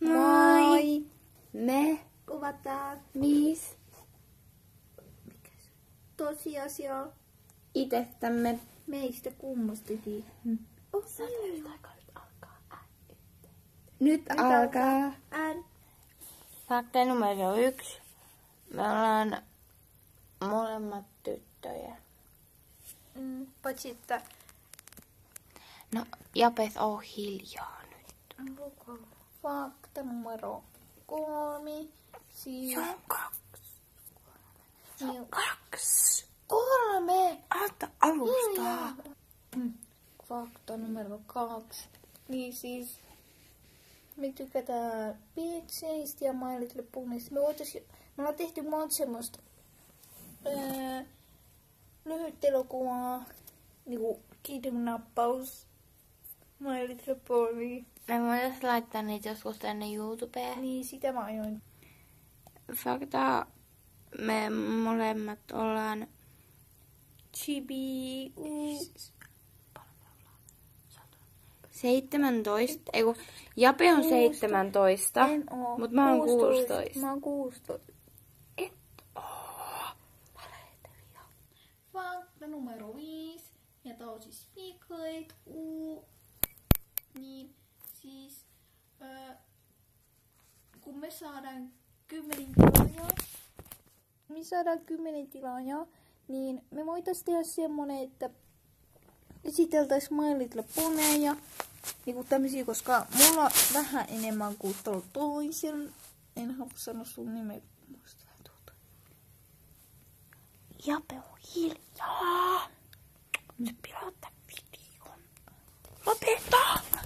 Moi! Me Kuvataan 5 tosiasia itsestämme. meistä kummastakin. Nyt alkaa. Fakta numero 1. Me ollaan molemmat tyttöjä. Paitsi että No, Japet, oo hiljaa nyt. fakta numero 3. Siis Se on 2. Se on 2. 3. Aloita alusta. Fakta numero 2. Niin siis me tykätään Beatseistä ja My Little Ponysta. Me ollaan tehty monta semmoista lyhyt elokuvaa, niinku kidnappaus, My Little Pony. Me voitais laittaa niitä joskus tänne YouTubeen. Niin sitä mä ajoin. Fakta, me molemmat ollaan Chibi. 17. Eiku, Jape on 17. En oo. Mut mä oon 16. Mä oon 16. Et oo. Valehtelia. Fakta numero 5. Ja tää on siis Secret Niin siis kun me saadaan 10 tilaajaa, niin me voitais tehdä semmonen, että esiteltäis My Little Poneja, niinku tämmösiä, koska mulla on vähän enemmän kuin tuolla toisella. En halua sanoa sun nimeä. Muista vähän tuolta. Jape on hiljaa. Nyt pitää ottaa videon. Lopeta!